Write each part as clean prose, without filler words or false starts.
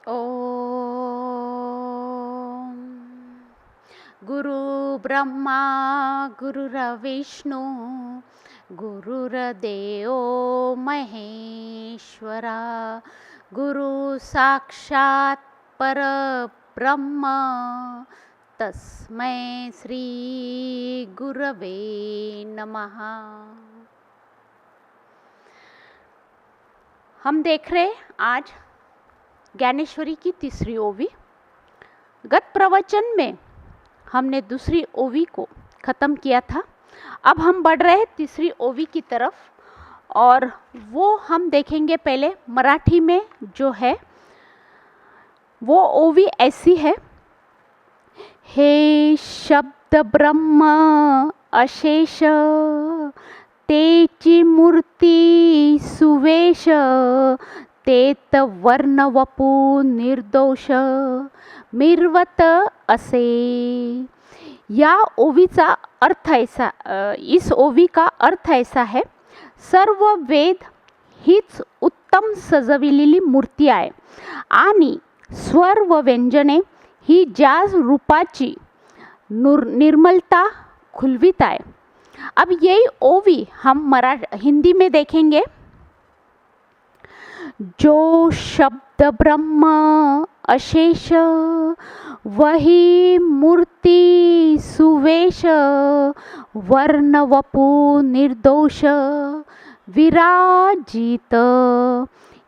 ओम गुरु ब्रह्मा गुरुर्विष्णु गुरुर्देवो महेश्वरा गुरु साक्षात् परब्रह्म तस्मै श्री गुरवे नमः। हम देख रहे आज ज्ञानेश्वरी की तीसरी ओवी। गत प्रवचन में हमने दूसरी ओवी को ख़त्म किया था। अब हम बढ़ रहे हैं तीसरी ओवी की तरफ और वो हम देखेंगे पहले मराठी में जो है वो ओवी ऐसी है। हे शब्द ब्रह्म अशेष तेची मूर्ती सुवेश तेत वर्ण वपू निर्दोष मिरवत असे। या ओवीचा अर्थ ऐसा इस ओवी का अर्थ ऐसा है, सर्व वेद हीच उत्तम सजविलेली मूर्ती आहे आणि स्वर व व्यंजने ही ज्या रूपाची निर्मलता खुलवित आहे। अब यही ओवी हम हिंदी में देखेंगे। जो शब्द ब्रह्म अशेष वही मूर्ति सुवेश वर्ण वपु निर्दोष विराजित।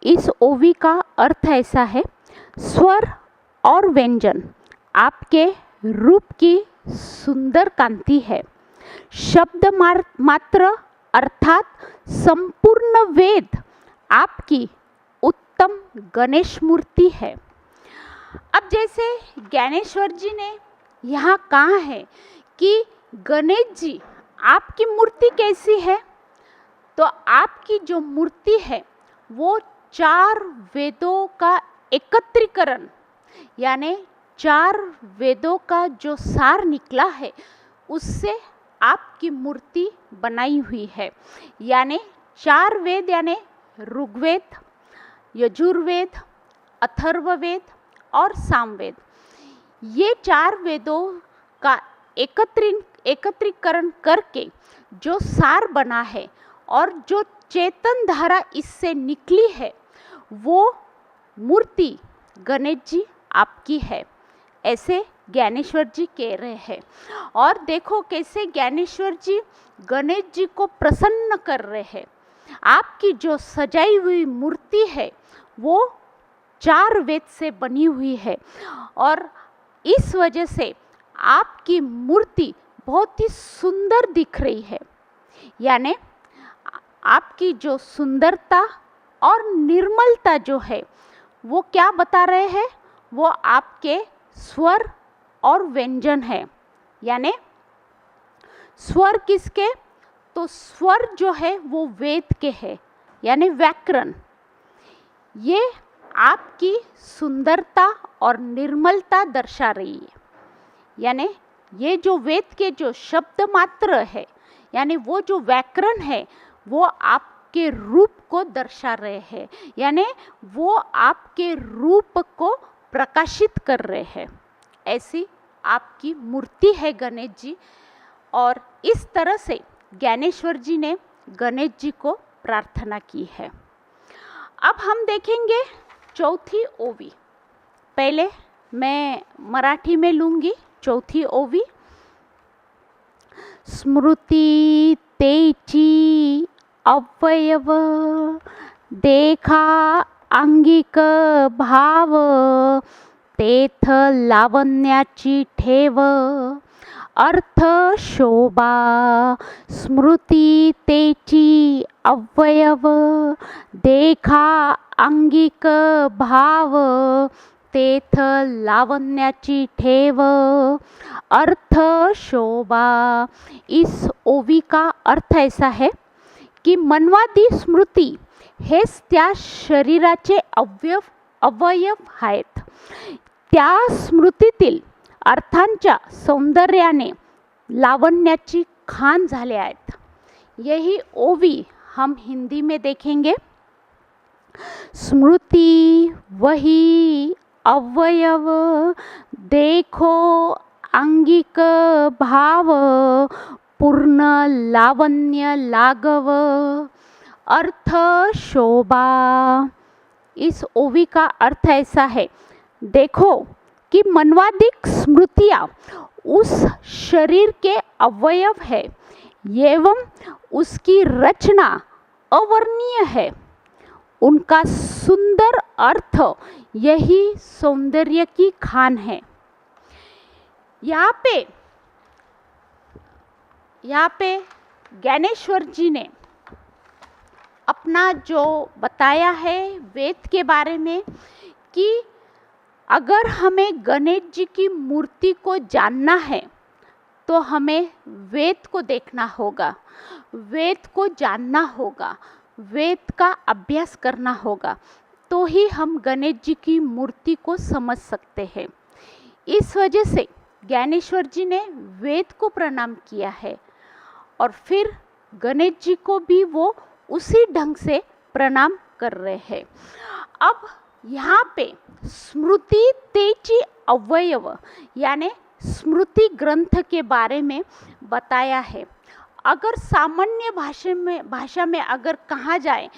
इस ओवी का अर्थ ऐसा है, स्वर और व्यंजन आपके रूप की सुंदर कांति है। शब्द मात्र अर्थात संपूर्ण वेद आपकी उत्तम गणेश मूर्ति है। अब जैसे ज्ञानेश्वर जी ने यहाँ कहा है कि गणेश जी आपकी मूर्ति कैसी है, तो आपकी जो मूर्ति है वो चार वेदों का एकत्रीकरण यानी चार वेदों का जो सार निकला है उससे आपकी मूर्ति बनाई हुई है। यानी चार वेद यानी ऋग्वेद, यजुर्वेद, अथर्ववेद और सामवेद, ये चार वेदों का एकत्रीकरण करके जो सार बना है और जो चेतन धारा इससे निकली है वो मूर्ति गणेश जी आपकी है, ऐसे ज्ञानेश्वर जी कह रहे हैं। और देखो कैसे ज्ञानेश्वर जी गणेश जी को प्रसन्न कर रहे हैं। आपकी जो सजाई हुई मूर्ति है वो चार वेद से बनी हुई है और इस वजह से आपकी मूर्ति बहुत ही सुंदर दिख रही है। यानी आपकी जो सुंदरता और निर्मलता जो है वो क्या बता रहे हैं, वो आपके स्वर और व्यंजन है। यानी स्वर किसके, तो स्वर जो है वो वेद के है यानी व्याकरण। ये आपकी सुंदरता और निर्मलता दर्शा रही है। यानी ये जो वेद के जो शब्द मात्र है यानी वो जो व्याकरण है वो आपके रूप को दर्शा रहे हैं, यानी वो आपके रूप को प्रकाशित कर रहे हैं। ऐसी आपकी मूर्ति है गणेश जी। और इस तरह से ज्ञानेश्वर जी ने गणेश जी को प्रार्थना की है। अब हम देखेंगे चौथी ओवी। पहले मैं मराठी में लूँगी चौथी ओवी। स्मृति तेची अवयव देखा अंगिक भाव तेथ लावण्याची ठेव अर्थ शोभा। स्मृति तेची अवयव देखा अंगिक भाव तेथ लावण्याची ठेव अर्थ शोभा। इस ओवी का अर्थ ऐसा है की मनवादी स्मृती हेच त्या शरीराचे अवयव आहेत। त्या स्मृतीतील अर्थांच्या सौंदर्याने लावण्याची खान झाले आहेत। यही ओवी हम हिंदी में देखेंगे। स्मृति वही अवयव, देखो आंगिक भाव, पूर्ण लावण्य लाघव, अर्थ शोभा। इस ओवी का अर्थ ऐसा है, देखो कि मनवादिक स्मृतियाँ उस शरीर के अवयव है एवं उसकी रचना अवर्णीय है। उनका सुंदर अर्थ यही सौंदर्य की खान है। यहाँ पे ज्ञानेश्वर जी ने अपना जो बताया है वेद के बारे में कि अगर हमें गणेश जी की मूर्ति को जानना है तो हमें वेद को देखना होगा, वेद को जानना होगा, वेद का अभ्यास करना होगा, तो ही हम गणेश जी की मूर्ति को समझ सकते हैं। इस वजह से ज्ञानेश्वर जी ने वेद को प्रणाम किया है और फिर गणेश जी को भी वो उसी ढंग से प्रणाम कर रहे हैं। अब यहाँ पे स्मृति तेजी अवयव यानी स्मृति ग्रंथ के बारे में बताया है। अगर सामान्य भाषा में अगर कहा जाए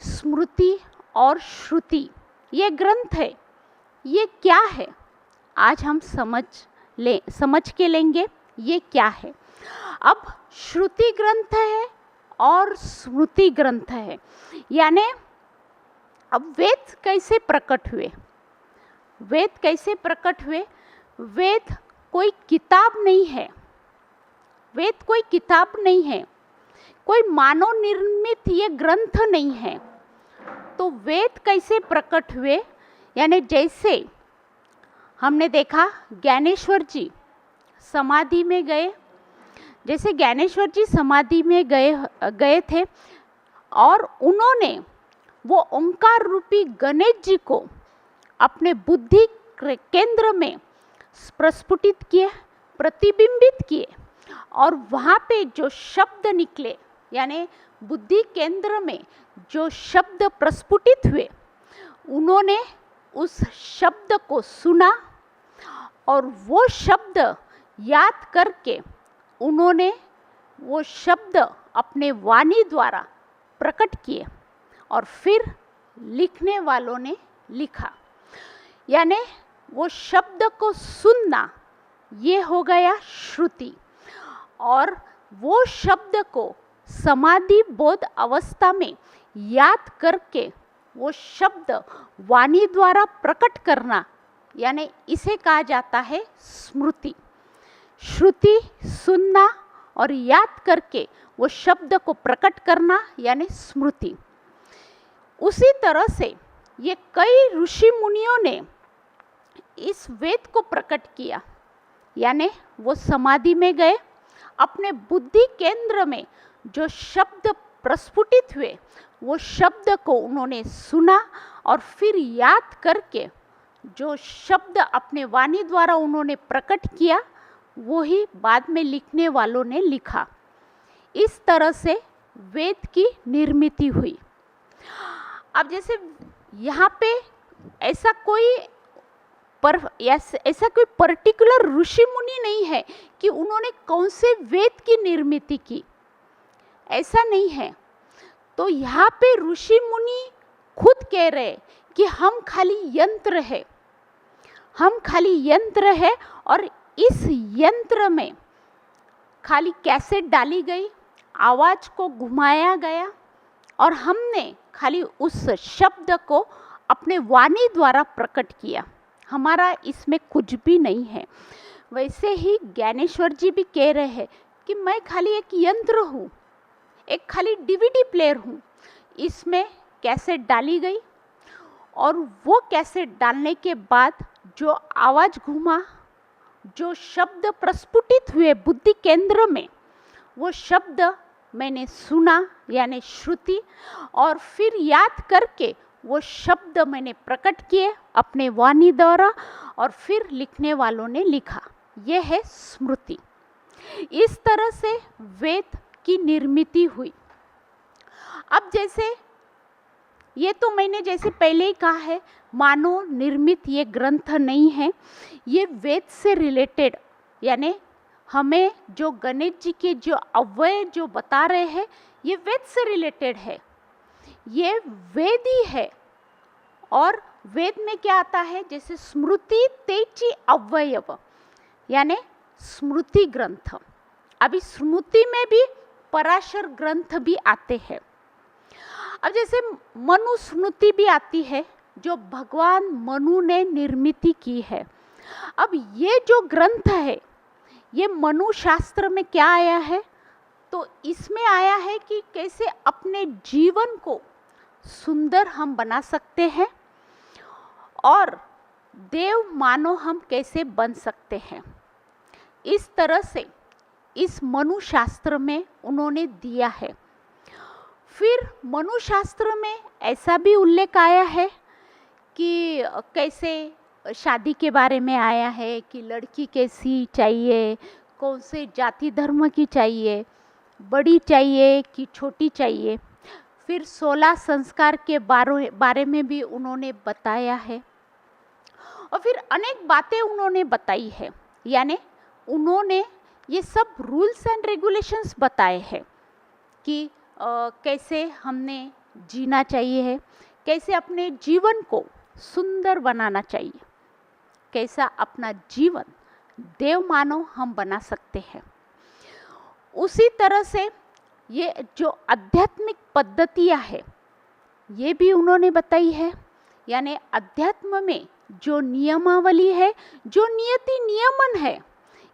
स्मृति और श्रुति ये ग्रंथ है, ये क्या है, आज हम समझ के लेंगे ये क्या है। अब श्रुति ग्रंथ है और स्मृति ग्रंथ है, यानी अब वेद कैसे प्रकट हुए, वेद कैसे प्रकट हुए। वेद कोई किताब नहीं है, वेद कोई किताब नहीं है, कोई मानव निर्मित ये ग्रंथ नहीं है। तो वेद कैसे प्रकट हुए, यानी जैसे हमने देखा ज्ञानेश्वर जी समाधि में गए, जैसे ज्ञानेश्वर जी समाधि में गए थे और उन्होंने वो ओंकार रूपी गणेश जी को अपने बुद्धि केंद्र में प्रस्फुटित किए, प्रतिबिंबित किए और वहाँ पे जो शब्द निकले, यानी बुद्धि केंद्र में जो शब्द प्रस्फुटित हुए, उन्होंने उस शब्द को सुना और वो शब्द याद करके उन्होंने वो शब्द अपने वाणी द्वारा प्रकट किए और फिर लिखने वालों ने लिखा। यानी वो शब्द को सुनना ये हो गया श्रुति और वो शब्द को समाधि बोध अवस्था में याद करके वो शब्द वाणी द्वारा प्रकट करना, यानी इसे कहा जाता है स्मृति। श्रुति सुनना और याद करके वो शब्द को प्रकट करना यानी स्मृति। उसी तरह से ये कई ऋषि मुनियों ने इस वेद को प्रकट किया, यानी वो समाधि में गए, अपने बुद्धि केंद्र में जो शब्द प्रस्फुटित हुए वो शब्द को उन्होंने सुना और फिर याद करके जो शब्द अपने वाणी द्वारा उन्होंने प्रकट किया वो ही बाद में लिखने वालों ने लिखा। इस तरह से वेद की निर्मिति हुई। अब जैसे यहाँ पे ऐसा कोई पर्टिकुलर ऋषि मुनि नहीं है कि उन्होंने कौन से वेद की निर्मिति की, ऐसा नहीं है। तो यहाँ पे ऋषि मुनि खुद कह रहे कि हम खाली यंत्र है, हम खाली यंत्र है और इस यंत्र में खाली कैसेट डाली गई, आवाज को घुमाया गया और हमने खाली उस शब्द को अपने वाणी द्वारा प्रकट किया, हमारा इसमें कुछ भी नहीं है। वैसे ही ज्ञानेश्वर जी भी कह रहे हैं कि मैं खाली एक यंत्र हूँ, एक खाली डीवीडी प्लेयर हूँ, इसमें कैसेट डाली गई और वो कैसेट डालने के बाद जो आवाज़ घूमा, जो शब्द प्रस्फुटित हुए बुद्धि केंद्र में, वो शब्द मैंने सुना यानी श्रुति और फिर याद करके वो शब्द मैंने प्रकट किए अपने वाणी द्वारा और फिर लिखने वालों ने लिखा, यह है स्मृति। इस तरह से वेद की निर्मिति हुई। अब जैसे ये तो मैंने जैसे पहले ही कहा है, मानव निर्मित ये ग्रंथ नहीं है, ये वेद से रिलेटेड, यानी हमें जो गणेश जी के जो अव्यय जो बता रहे हैं ये वेद से रिलेटेड है, ये वेद ही है। और वेद में क्या आता है, जैसे स्मृति तेची अवयव, यानी स्मृति ग्रंथ। अभी स्मृति में भी पराशर ग्रंथ भी आते हैं। अब जैसे मनु स्मृति भी आती है जो भगवान मनु ने निर्मित की है। अब ये जो ग्रंथ है ये मनु शास्त्र में क्या आया है, तो इसमें आया है कि कैसे अपने जीवन को सुंदर हम बना सकते हैं और देव मानव हम कैसे बन सकते हैं। इस तरह से इस मनु शास्त्र में उन्होंने दिया है। फिर मनु शास्त्र में ऐसा भी उल्लेख आया है कि कैसे शादी के बारे में आया है कि लड़की कैसी चाहिए, कौन से जाति धर्म की चाहिए, बड़ी चाहिए कि छोटी चाहिए। फिर 16 संस्कार के बारे में भी उन्होंने बताया है और फिर अनेक बातें उन्होंने बताई है, यानी उन्होंने ये सब रूल्स एंड रेगुलेशंस बताए हैं कि कैसे हमने जीना चाहिए है, कैसे अपने जीवन को सुंदर बनाना चाहिए, कैसा अपना जीवन देव मानव हम बना सकते हैं। उसी तरह से ये जो आध्यात्मिक पद्धतियाँ है ये भी उन्होंने बताई है, यानी अध्यात्म में जो नियमावली है, जो नियति नियमन है,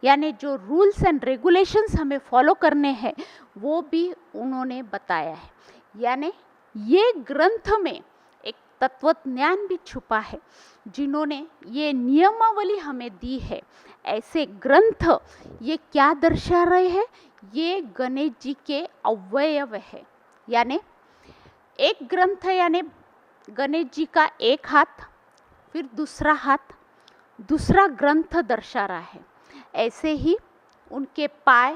यानी जो रूल्स एंड रेगुलेशंस हमें फॉलो करने हैं वो भी उन्होंने बताया है। यानी ये ग्रंथ में एक तत्वज्ञान भी छुपा है, जिन्होंने ये नियमावली हमें दी है। ऐसे ग्रंथ ये क्या दर्शा रहे हैं, ये गणेश जी के अवयव है, यानी एक ग्रंथ यानी गणेश जी का एक हाथ, फिर दूसरा हाथ, दूसरा ग्रंथ दर्शा रहा है। ऐसे ही उनके पाय,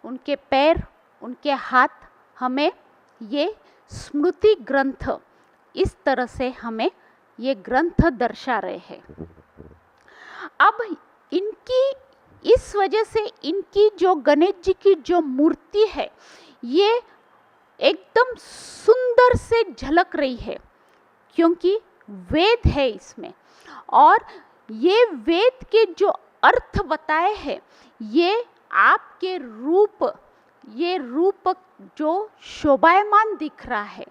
उनके पैर, उनके हाथ हमें ये स्मृति ग्रंथ, इस तरह से हमें ये ग्रंथ दर्शा रहे हैं। अब इनकी इस वजह से इनकी जो गणेश जी की जो मूर्ति है ये एकदम सुंदर से झलक रही है, क्योंकि वेद है इसमें और ये वेद के जो अर्थ बताए हैं ये आपके रूप, ये रूप जो शोभायमान दिख रहा है,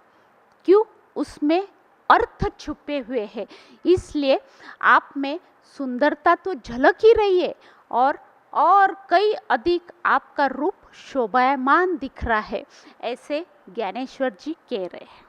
क्यों, उसमें अर्थ छुपे हुए हैं, इसलिए आप में सुंदरता तो झलक ही रही है और कई अधिक आपका रूप शोभायमान दिख रहा है, ऐसे ज्ञानेश्वर जी कह रहे हैं।